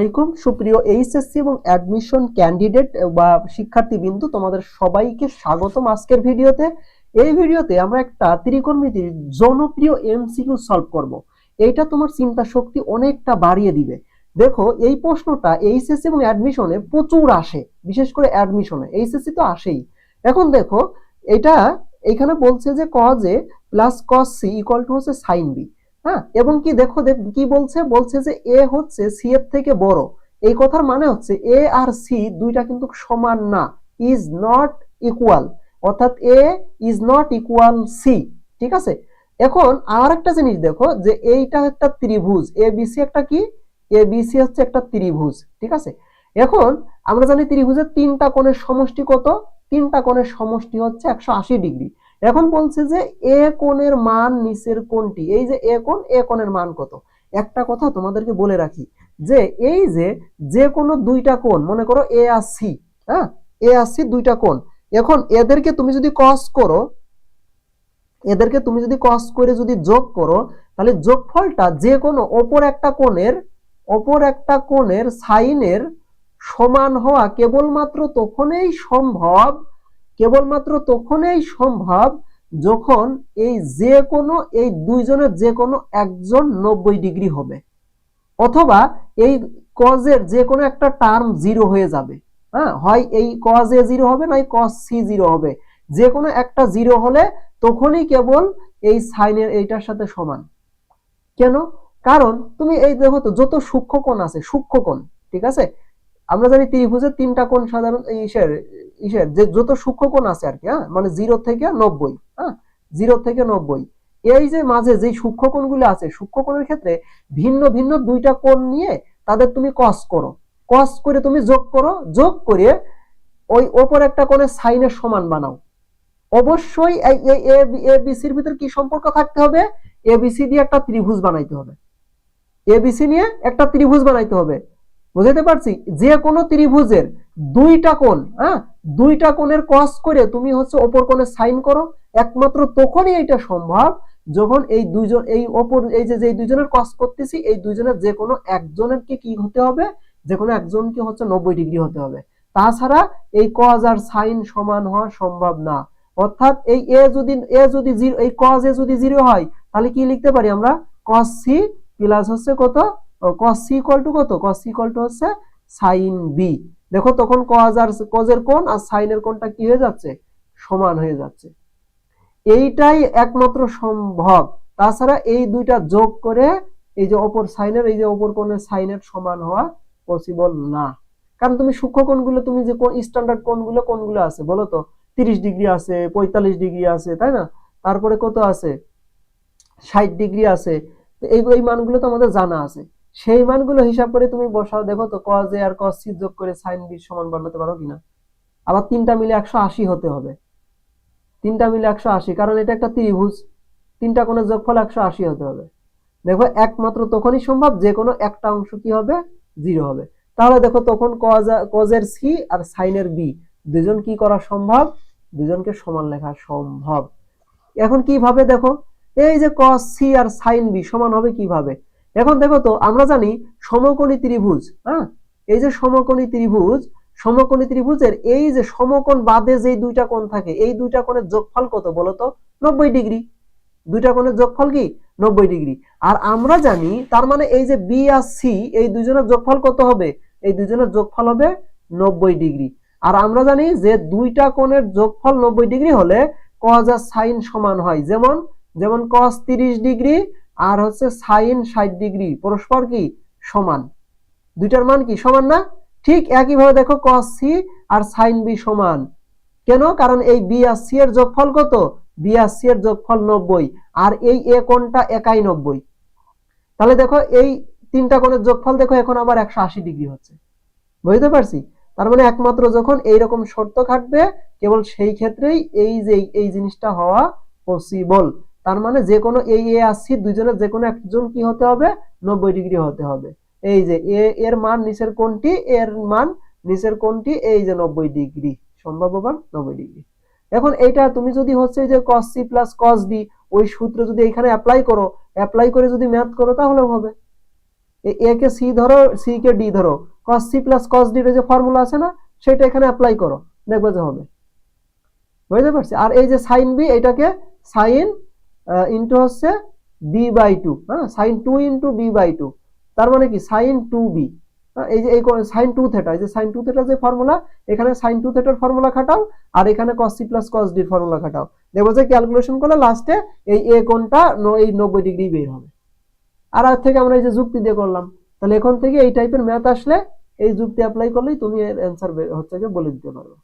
আসসালামাইকুম সুপ্রিয় এইচএসসি এবং অ্যাডমিশন ক্যান্ডিডেট বা শিক্ষার্থীবৃন্দ, তোমাদের সবাইকে স্বাগতম আজকের ভিডিওতে। এই ভিডিওতে আমরা একটা ত্রিকোণমিতির জনপ্রিয় এমসিকিউ সলভ করব। এইটা তোমার চিন্তা শক্তি অনেকটা বাড়িয়ে দিবে। দেখো, এই প্রশ্নটা এইচএসসি এবং অ্যাডমিশনে প্রচুর আসে, বিশেষ করে অ্যাডমিশনে। এইচএসসি তো আসেই। এখন দেখো, এটা এখানে বলছে যে cos a plus cos c equal to হচ্ছে sin b। হ্যাঁ, এবং কি দেখো কি বলছে যে এ হচ্ছে সি এর থেকে বড়। এই কথার মানে হচ্ছে এ আর সি দুইটা কিন্তু সমান না, ইজ নট ইকুয়াল, অর্থাৎ এ ইজ নট ইকুয়াল সি। ঠিক আছে। এখন আর একটা জিনিস দেখো যে এইটা একটা ত্রিভুজ, এ বিসি একটা কি, এ বিসি হচ্ছে একটা ত্রিভুজ। ঠিক আছে। এখন আমরা জানি ত্রিভুজের তিনটা কোণের সমষ্টি কত? তিনটা কোণের সমষ্টি হচ্ছে 180 ডিগ্রি। এখন বলছে যে এ কোণের মান নিচের কোণটি, এই যে এ কোণের মান কত? একটা কথা তোমাদেরকে বলে রাখি যে এই যে কোনো দুইটা কোণ, মনে করো এ আর সি, হ্যাঁ, এ আর সি দুইটা কোণ। এখন এদেরকে তুমি যদি কস করো, এদেরকে তুমি যদি কস করে যদি যোগ করো, তাহলে যোগফলটা যে কোনো অপর একটা কোণের সাইনের সমান হওয়া কেবলমাত্র তখনই সম্ভব যখন এই দুইজনের যে কোনো একজন 90 ডিগ্রি হবে, অথবা এই কজের যে কোনো একটা টার্ম জিরো হয়ে যাবে। হ্যাঁ, হয় এই কজ এ জিরো হবে, নয় কজ সি জিরো হবে। যে কোনো একটা জিরো হলে তখনই কেবল এই সাইনের এইটার সাথে সমান। কেন? কারণ তুমি এই দেখো তো, যত সূক্ষ্মকোণ আছে, সূক্ষ্মকোণ, ঠিক আছে, আমরা জানি ত্রিভুজের তিনটা কোণ সাধারণ ইসের যে যত সূক্ষ্মকোণ আছে আর কি, হ্যাঁ, মানে 0 থেকে 90, হ্যাঁ, 0 থেকে 90, এই যে মাঝে যে সূক্ষ্মকোণগুলো আছে, সূক্ষ্মকোণের ক্ষেত্রে ভিন্ন ভিন্ন দুইটা কোণ নিয়ে তাদের তুমি কস করো, কস করে তুমি যোগ করো, যোগ করে ওই ওপর একটা কোণের সাইনের সমান বানাও। অবশ্যই এই এ বিসির ভিতর কি সম্পর্ক থাকতে হবে? এবিসি দিয়ে একটা ত্রিভুজ বানাইতে হবে, এবিসি নিয়ে একটা ত্রিভুজ বানাইতে হবে। বুঝতে পারছি? যে কোনো ত্রিভুজের দুইটা কোণ, হ্যাঁ, দুইটা কোণের কস করে তুমি হচ্ছে অপর কোণের সাইন করো। একমাত্র তখনই এটা সম্ভব যখন এই দুইজন, এই অপর এই যে দুইজনের কস করতেছি, এই দুইজনের যে কোনো একজনেরকে কি হতে হবে, যে কোনো একজনকে হচ্ছে 90 ডিগ্রি হতে হবে। তাছাড়া এই কজ আর সাইন সমান হওয়া সম্ভব না। অর্থাৎ এই এ যদি জিরো, এই কজ এ যদি জিরো হয়, তাহলে কি লিখতে পারি আমরা? কস সি প্লাস হচ্ছে কত, cos c ইকুয়াল টু কত? cos c ইকুয়াল টু হচ্ছে sin b। দেখো তখন cos-এর কোণ আর sin-এর কোণটা কি হয়ে যাচ্ছে? সমান হয়ে যাচ্ছে। এইটাই একমাত্র সম্ভব। তাছাড়া এই দুইটা যোগ করে এই যে অপর সাইনের, এই যে অপর কোণের সাইনের সমান হওয়া পসিবল না। কারণ তুমি সূক্ষ্ম কোণগুলো, তুমি যে স্ট্যান্ডার্ড কোণগুলো আছে বলো তো, 30 ডিগ্রি আছে, 45 ডিগ্রি আছে, তাই না? তারপরে কত আছে? 60 ডিগ্রি আছে। এই মানগুলো তো আমাদের জানা আছে। সেই মানগুলো হিসাব করে তুমি বসাও, দেখো তো cos a R cos c যোগ করে sin b সমান বানাতে পারো কিনা। আবার তিনটা মিলে 180 হতে হবে, তিনটা মিলে 180, কারণ এটা একটা ত্রিভুজ, তিনটা কোণের যোগফল 180 হতে হবে। দেখো একমাত্র তখনই সম্ভব যে কোনো একটা অংশ কি হবে? জিরো হবে। তাহলে দেখো তখন cos এর c আর sin এর b দুজন কি করা সম্ভব? দুজনকে সমান লেখা সম্ভব। এখন কিভাবে দেখো, এই যে cos c আর sin b সমান হবে কিভাবে? এখন দেখো তো, আমরা জানি সমকোণী ত্রিভুজ, হ্যাঁ, এই যে সমকোণী ত্রিভুজের এই যে সমকোণ বাদে যে দুইটা কোণ থাকে, এই দুইটা কোণের যোগফল কত বলো তো? 90 ডিগ্রি। দুইটা কোণের যোগফল কি? 90 ডিগ্রি। আর আমরা জানি তার মানে এই যে বি আর সি, এই দুইজনের যোগফল কত হবে? এই দুইজনের যোগফল হবে 90 ডিগ্রি। আর আমরা জানি যে দুইটা কোণের যোগফল 90 ডিগ্রি হলে cos আর sin সমান হয়। যেমন cos 30 ডিগ্রি আর হচ্ছে sin 60 ডিগ্রি পরস্পর কি সমান, দুইটার মান কি সমান না? ঠিক একইভাবে দেখো cos c আর sin b সমান। কেন? কারণ এই বি আর সি এর যোগফল কত? বি আর সি এর যোগফল 90, আর এই এ কোণটা একাই 90। তাহলে দেখো এই তিনটা কোণের যোগফল দেখো এখন আবার 180 ডিগ্রি হচ্ছে। বুঝতে পারছি? তার মানে একমাত্র যখন এইরকম শর্ত খাটবে, কেবল সেই ক্ষেত্রেই এই জিনিসটা হওয়া পসিবল। তার মানে যে কোনো এই এ আর সি দুইজনের যে কোনো একজন কি হতে হবে? 90 ডিগ্রি হতে হবে। এই যে এর মান নিচের কোণটি, এর মান নিচের কোণটি, এই যে 90 ডিগ্রি, সম্ভব আবার 90 ডিগ্রি। এখন এইটা তুমি যদি হচ্ছে যে cos c plus cos d ওই সূত্র যদি এখানে অ্যাপ্লাই করে যদি ম্যাথ করো তাহলেও হবে। এ কে সি ধরো, সি কে ডি ধরো, cos c plus cos d এর যে ফর্মুলা আছে না, সেটা এখানে অ্যাপ্লাই করো, দেখবে যে হবে। বুঝতে পারছি? আর এই যে সাইন বি, এটাকে সাইন ইন্টু হচ্ছে বি বাই টু, হ্যাঁ, sine two into B by two, তার মানে কি সাইন টু বি। এই যে এই সাইন টু থেটা, এই যে সাইন টু থেটা যে ফর্মুলা, এখানে সাইন টু থেটার ফর্মুলা খাটাও, আর এখানে cos c plus cos d এর ফর্মুলা খাটাও, দেখবো যে ক্যালকুলেশন করলে লাস্টে এই এ কোণটা এই 90 ডিগ্রি বের হবে। আর আজ থেকে আমরা এই যে যুক্তি দিয়ে করলাম, তাহলে এখন থেকে এই টাইপের ম্যাথ আসলে এই যুক্তি অ্যাপ্লাই করলেই তুমি এর অ্যান্সার হচ্ছে বলে দিতে পারবে।